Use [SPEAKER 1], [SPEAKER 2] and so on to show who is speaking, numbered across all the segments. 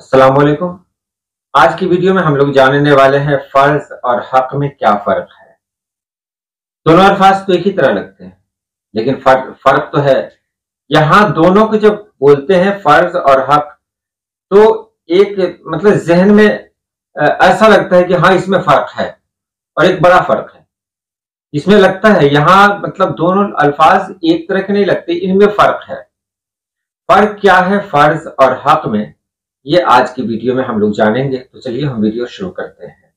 [SPEAKER 1] السلام علیکم۔ آج کی ویڈیو میں ہم لوگ جاننے والے ہیں فرض اور حق میں کیا فرق ہے۔ دونوں الفاظ تو ایک ہی طرح لگتے ہیں لیکن فرق تو ہے۔ یہاں دونوں کو جب بولتے ہیں فرض اور حق تو ایک مطلب ذہن میں ایسا لگتا ہے کہ ہاں اس میں فرق ہے اور ایک بڑا فرق ہے۔ اس میں لگتا ہے یہاں مطلب دونوں الفاظ ایک طرح کے نہیں لگتے، ان میں فرق ہے۔ فرق کیا ہے فرض اور حق میں، یہ آج کی ویڈیو میں ہم لوگ جانیں گے۔ تو چلیے ہم ویڈیو شروع کرتے ہیں۔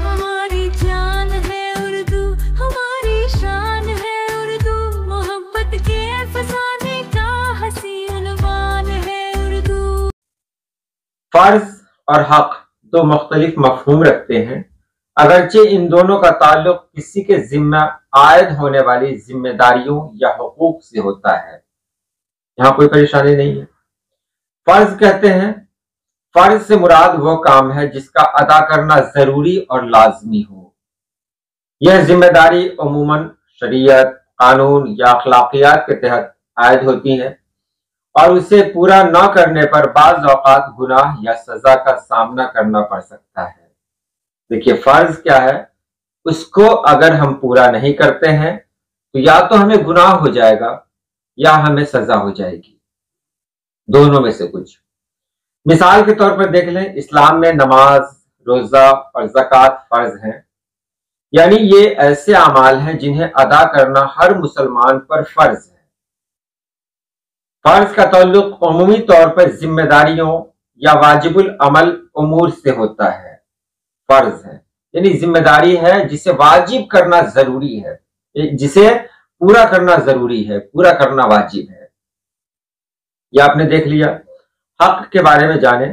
[SPEAKER 2] ہماری جان ہے اردو، ہماری شان ہے اردو، محبت کے فسانے کا حسین عنوان ہے اردو۔
[SPEAKER 1] فرض اور حق دو مختلف مفہوم رکھتے ہیں، اگرچہ ان دونوں کا تعلق کسی کے ذمہ عائد ہونے والی ذمہ داریوں یا حقوق سے ہوتا ہے۔ یہاں کوئی پریشانی نہیں ہے۔ فرض کہتے ہیں، فرض سے مراد وہ کام ہے جس کا ادا کرنا ضروری اور لازمی ہو۔ یہ ذمہ داری عموماً شریعت، قانون یا اخلاقیات کے تحت عائد ہوتی ہے اور اسے پورا نہ کرنے پر بعض اوقات گناہ یا سزا کا سامنا کرنا پڑ سکتا ہے۔ دیکھیے فرض کیا ہے، اس کو اگر ہم پورا نہیں کرتے ہیں تو یا تو ہمیں گناہ ہو جائے گا یا ہمیں سزا ہو جائے گی، دونوں میں سے کچھ۔ مثال کے طور پر دیکھ لیں، اسلام میں نماز، روزہ اور زکوٰۃ فرض ہیں، یعنی یہ ایسے اعمال ہیں جنہیں ادا کرنا ہر مسلمان پر فرض ہے۔ فرض کا تعلق عمومی طور پر ذمہ داریوں یا واجب العمل امور سے ہوتا ہے۔ فرض ہے یعنی ذمہ داری ہے جسے واجب کرنا ضروری ہے، جسے پورا کرنا ضروری ہے، پورا کرنا واجب ہے۔ یہ آپ نے دیکھ لیا۔ حق کے بارے میں جانیں۔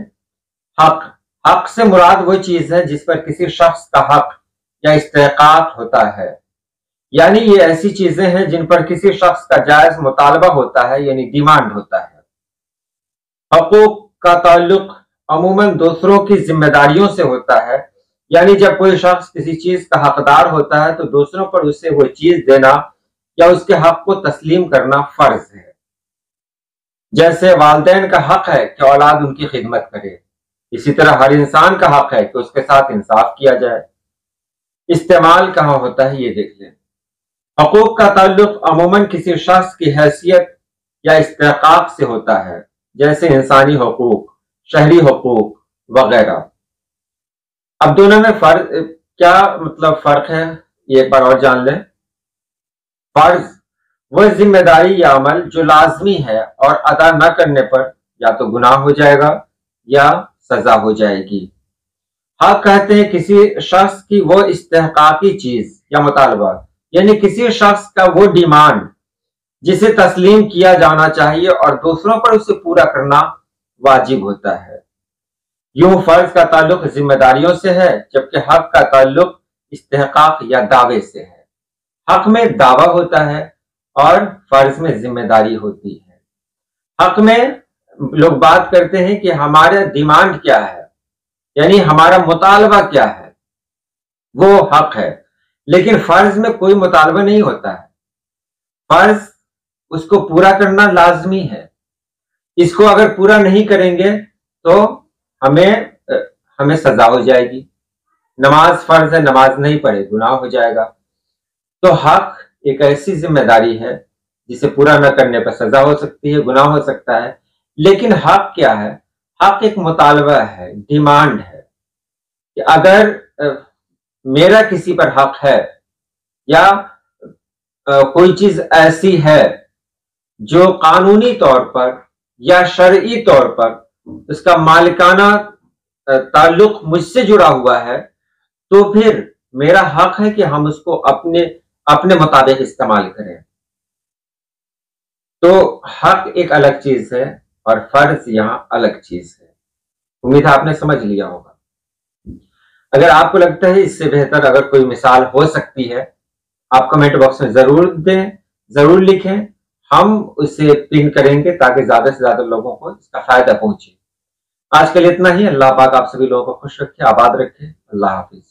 [SPEAKER 1] حق سے مراد وہ چیز ہے جس پر کسی شخص کا حق یا استحقاق ہوتا ہے، یعنی یہ ایسی چیزیں ہیں جن پر کسی شخص کا جائز مطالبہ ہوتا ہے، یعنی ڈیمانڈ ہوتا ہے۔ حقوق کا تعلق عموماً دوسروں کی ذمہ داریوں سے ہوتا ہے، یعنی جب کوئی شخص کسی چیز کا حقدار ہوتا ہے تو دوسروں پر اسے وہ چیز دینا یا اس کے حق کو تسلیم کرنا فرض ہے۔ جیسے والدین کا حق ہے کہ اولاد ان کی خدمت کرے، اسی طرح ہر انسان کا حق ہے کہ اس کے ساتھ انصاف کیا جائے۔ استعمال کہاں ہوتا ہے یہ دیکھ لیں۔ حقوق کا تعلق عموماً کسی شخص کی حیثیت یا استحقاق سے ہوتا ہے، جیسے انسانی حقوق، شہری حقوق وغیرہ۔ اب دونوں میں کیا مطلب فرق ہے یہ ایک بار اور جان لیں۔ فرض وہ ذمہ داری یا عمل جو لازمی ہے اور ادا نہ کرنے پر یا تو گناہ ہو جائے گا یا سزا ہو جائے گی۔ حق کہتے ہیں کسی شخص کی وہ استحقاقی چیز یا مطالبہ، یعنی کسی شخص کا وہ ڈیمانڈ جسے تسلیم کیا جانا چاہیے اور دوسروں پر اسے پورا کرنا واجب ہوتا ہے۔ یوں فرض کا تعلق ذمہ داریوں سے ہے جبکہ حق کا تعلق استحقاق یا دعوے سے ہے۔ حق میں دعویٰ ہوتا ہے اور فرض میں ذمہ داری ہوتی ہے۔ حق میں لوگ بات کرتے ہیں کہ ہمارا ڈیمانڈ کیا ہے، یعنی ہمارا مطالبہ کیا ہے، وہ حق ہے۔ لیکن فرض میں کوئی مطالبہ نہیں ہوتا ہے، فرض اس کو پورا کرنا لازمی ہے۔ اس کو اگر پورا نہیں کریں گے تو ہمیں سزا ہو جائے گی۔ نماز فرض ہے، نماز نہیں پڑھے گناہ ہو جائے گا۔ تو حق ایک ایسی ذمہ داری ہے جسے پورا نہ کرنے پر سزا ہو سکتی ہے، گناہ ہو سکتا ہے۔ لیکن حق کیا ہے؟ حق ایک مطالبہ ہے، ڈیمانڈ ہے کہ اگر میرا کسی پر حق ہے یا کوئی چیز ایسی ہے جو قانونی طور پر یا شرعی طور پر اس کا مالکانہ تعلق مجھ سے جڑا ہوا ہے، تو پھر میرا حق ہے کہ ہم اس کو اپنے مطابق استعمال کریں۔ تو حق ایک الگ چیز ہے اور فرض یہاں الگ چیز ہے۔ امید ہے آپ نے سمجھ لیا ہوگا۔ اگر آپ کو لگتا ہے اس سے بہتر اگر کوئی مثال ہو سکتی ہے، آپ کمنٹ باکس میں ضرور دیں، ضرور لکھیں، ہم اسے پن کریں گے تاکہ زیادہ سے زیادہ لوگوں کو اس کا فائدہ پہنچے۔ آج کے لیے اتنا ہی۔ اللہ پاک آپ سبھی لوگوں کو خوش رکھے، آباد رکھے۔ اللہ حافظ۔